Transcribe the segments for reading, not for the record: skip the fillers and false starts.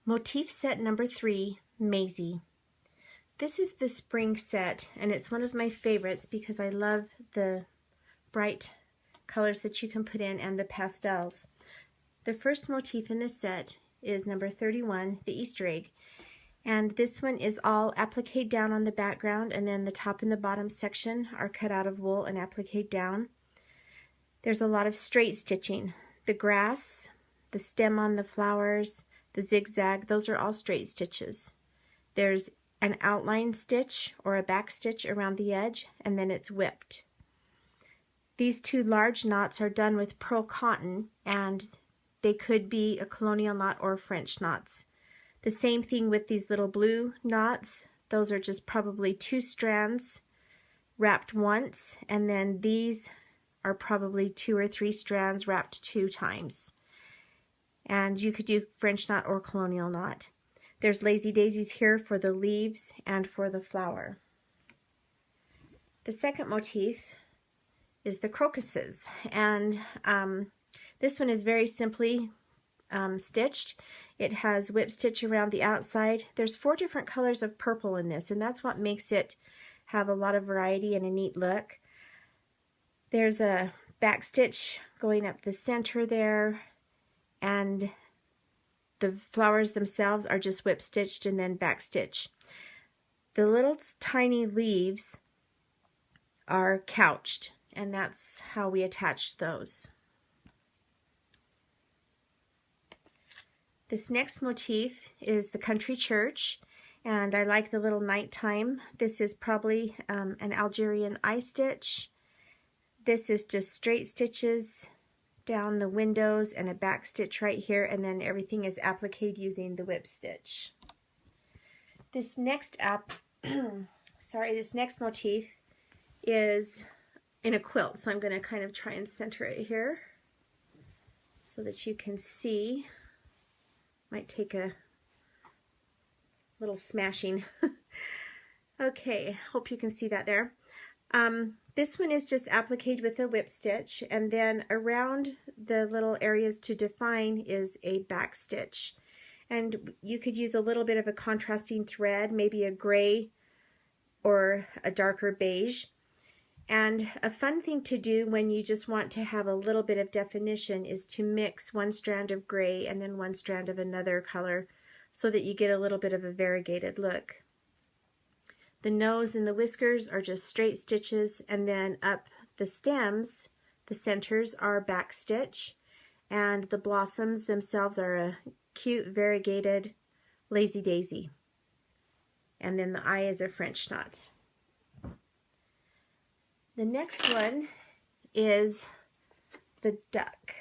Motif set number 3, Mayzie. This is the spring set, and it's one of my favorites because I love the bright colors that you can put in and the pastels. The first motif in this set is number 31, the Easter egg. And this one is all appliqued down on the background, and then the top and the bottom section are cut out of wool and appliqued down. There's a lot of straight stitching. The grass, the stem on the flowers, the zigzag, those are all straight stitches. There's an outline stitch or a back stitch around the edge, and then it's whipped. These two large knots are done with pearl cotton, and they could be a colonial knot or French knots. The same thing with these little blue knots. Those are just probably 2 strands wrapped once, and then these are probably 2 or 3 strands wrapped 2 times. And you could do French knot or colonial knot. There's lazy daisies here for the leaves and for the flower. The second motif is the crocuses, and this one is very simply stitched. It has whip stitch around the outside. There's 4 different colors of purple in this, and that's what makes it have a lot of variety and a neat look. There's a back stitch going up the center there, and the flowers themselves are just whip stitched and then back stitch. The little tiny leaves are couched, and that's how we attached those. This next motif is the country church, and I like the little nighttime. This is probably an Algerian eye stitch. This is just straight stitches down the windows and a back stitch right here, and then everything is appliqued using the whip stitch. This next this next motif is in a quilt, so I'm going to kind of try and center it here so that you can see. Might take a little smashing. Okay, hope you can see that there. This one is just appliqued with a whip stitch, and then around the little areas to define is a back stitch. And you could use a little bit of a contrasting thread, maybe a gray or a darker beige. And a fun thing to do when you just want to have a little bit of definition is to mix 1 strand of gray and then 1 strand of another color so that you get a little bit of a variegated look. The nose and the whiskers are just straight stitches, and then up the stems, the centers are back stitch, and the blossoms themselves are a cute variegated lazy daisy. And then the eye is a French knot. The next one is the duck.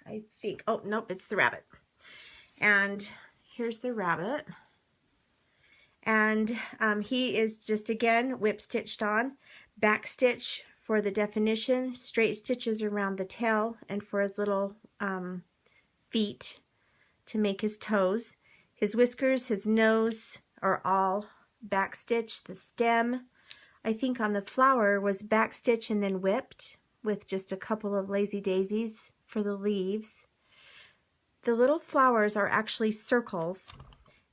I think, oh nope, it's the rabbit. And here's the rabbit. And he is just again whip stitched on, back stitch for the definition, straight stitches around the tail and for his little feet to make his toes. His whiskers, his nose are all back stitch. The stem, I think on the flower, was back stitch and then whipped with just a couple of lazy daisies for the leaves. The little flowers are actually circles,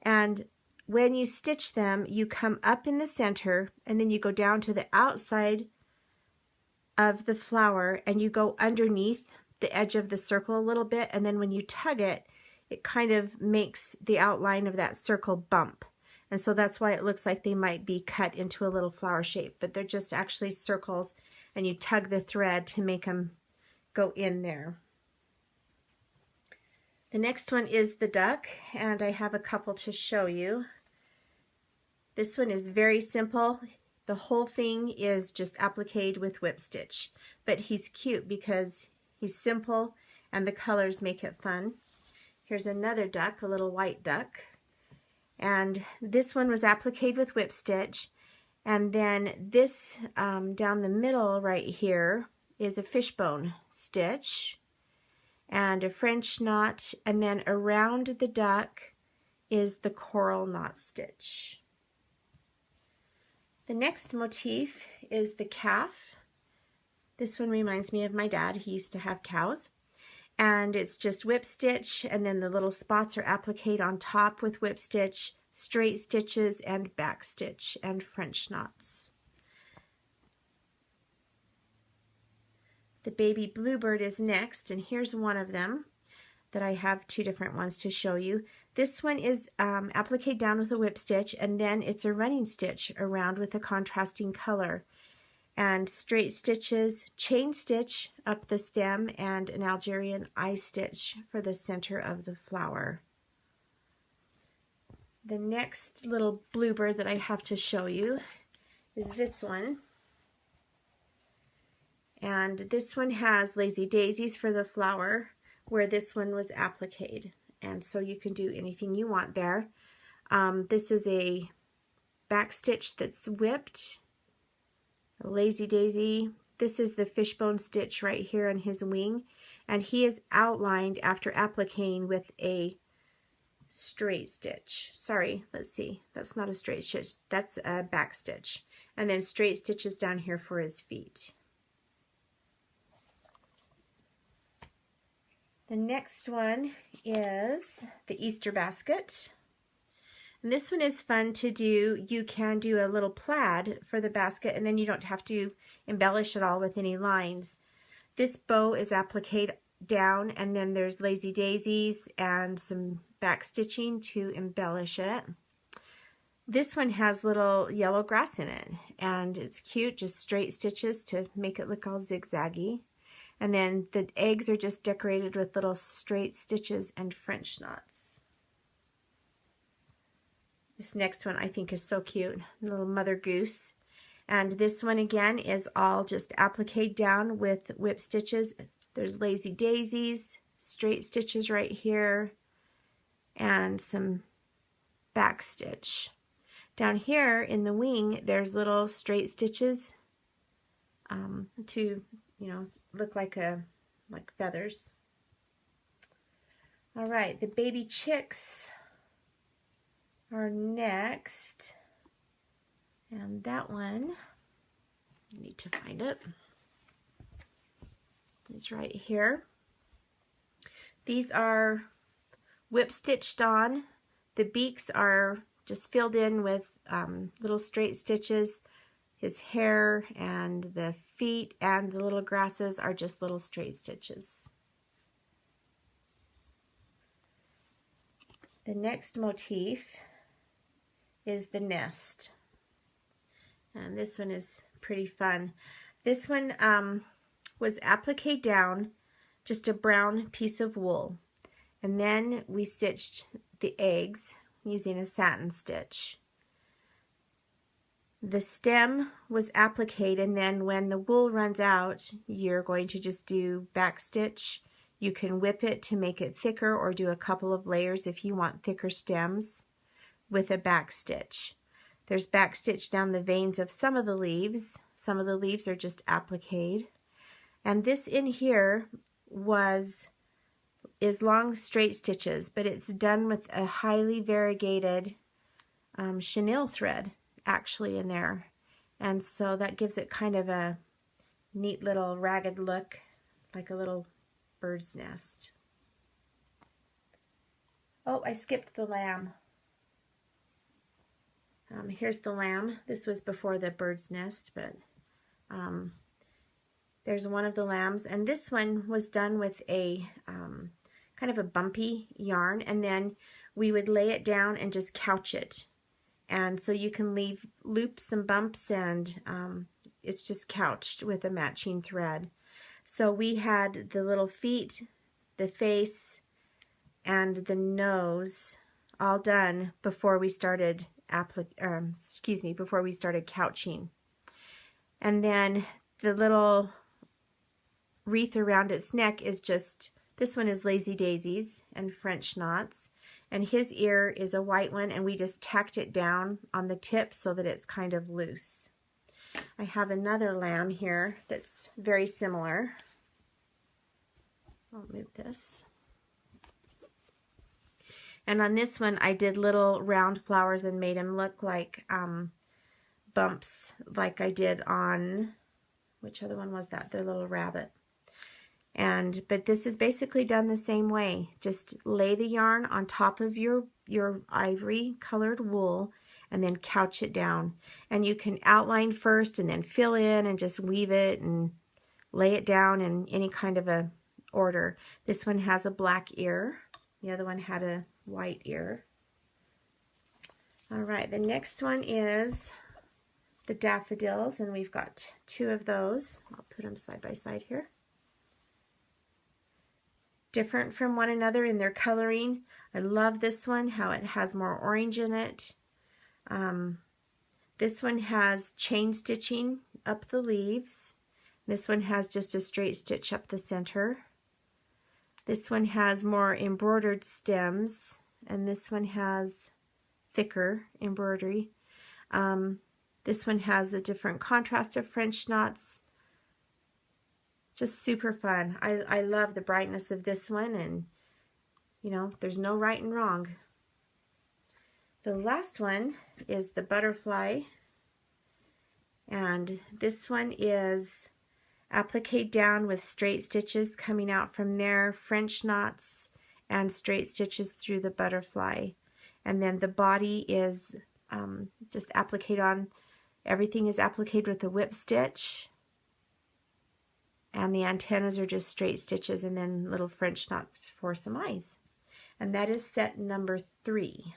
and when you stitch them, you come up in the center and then you go down to the outside of the flower and you go underneath the edge of the circle a little bit, and then when you tug it, it kind of makes the outline of that circle bump. And so that's why it looks like they might be cut into a little flower shape, but they're just actually circles, and you tug the thread to make them go in there. The next one is the duck, and I have a couple to show you. This one is very simple. The whole thing is just appliqued with whip stitch, but he's cute because he's simple and the colors make it fun. Here's another duck, a little white duck, and this one was appliqued with whip stitch, and then this down the middle right here is a fishbone stitch and a French knot, and then around the duck is the coral knot stitch. The next motif is the calf. This one reminds me of my dad. He used to have cows. And it's just whip stitch, and then the little spots are appliqued on top with whip stitch, straight stitches, and back stitch, and French knots. The baby bluebird is next, and here's one of them that I have two different ones to show you. This one is appliqued down with a whip stitch, and then it's a running stitch around with a contrasting color. And straight stitches, chain stitch up the stem, and an Algerian eye stitch for the center of the flower. The next little bluebird that I have to show you is this one. And this one has lazy daisies for the flower, where this one was appliqued. And so you can do anything you want there. This is a back stitch that's whipped. A lazy daisy. This is the fishbone stitch right here on his wing, and he is outlined after appliquing with a straight stitch. Sorry, let's see, that's not a straight stitch, that's a back stitch, and then straight stitches down here for his feet. The next one is the Easter basket. And this one is fun to do. You can do a little plaid for the basket, and then you don't have to embellish it all with any lines. This bow is appliqued down, and then there's lazy daisies and some back stitching to embellish it. This one has little yellow grass in it, and it's cute, just straight stitches to make it look all zigzaggy. And then the eggs are just decorated with little straight stitches and French knots. This next one I think is so cute, little mother goose. And this one again is all just appliqued down with whip stitches. There's lazy daisies, straight stitches right here, and some back stitch. Down here in the wing, there's little straight stitches to, you know, look like feathers. All right, the baby chicks are next, and that one, I need to find it, it's right here. These are whip stitched on. The beaks are just filled in with little straight stitches. His hair and the feet and the little grasses are just little straight stitches. The next motif is the nest, and this one is pretty fun. This one was appliqued down, just a brown piece of wool, and then we stitched the eggs using a satin stitch. The stem was appliqued, and then when the wool runs out, you're going to just do back stitch. You can whip it to make it thicker, or do a couple of layers if you want thicker stems with a back stitch. There's back stitch down the veins of some of the leaves. Some of the leaves are just appliqued. And this in here is long straight stitches, but it's done with a highly variegated chenille thread actually in there. And so that gives it kind of a neat little ragged look, like a little bird's nest. Oh, I skipped the lamb. Here's the lamb. This was before the bird's nest, but there's one of the lambs, and this one was done with a kind of a bumpy yarn, and then we would lay it down and just couch it. And so you can leave loops and bumps, and it's just couched with a matching thread. So we had the little feet, the face, and the nose all done before we started before we started couching. And then the little wreath around its neck is just, this one is lazy daisies and French knots, and his ear is a white one, and we just tacked it down on the tip so that it's kind of loose. I have another lamb here that's very similar. I'll move this. And on this one, I did little round flowers and made them look like bumps, like I did on, which other one was that? The little rabbit. But this is basically done the same way. Just lay the yarn on top of your ivory colored wool and then couch it down. And you can outline first and then fill in and just weave it and lay it down in any kind of a order. This one has a black ear. The other one had a white ear. All right, the next one is the daffodils, and we've got 2 of those. I'll put them side by side here. Different from one another in their coloring. I love this one, how it has more orange in it. This one has chain stitching up the leaves. This one has just a straight stitch up the center. This one has more embroidered stems, and this one has thicker embroidery. This one has a different contrast of French knots. Just super fun. I love the brightness of this one, and you know, there's no right and wrong. The last one is the butterfly, and this one is appliqué down with straight stitches coming out from there, French knots, and straight stitches through the butterfly. And then the body is just appliqué on. Everything is appliqued with a whip stitch. And the antennas are just straight stitches and then little French knots for some eyes. And that is set number 3.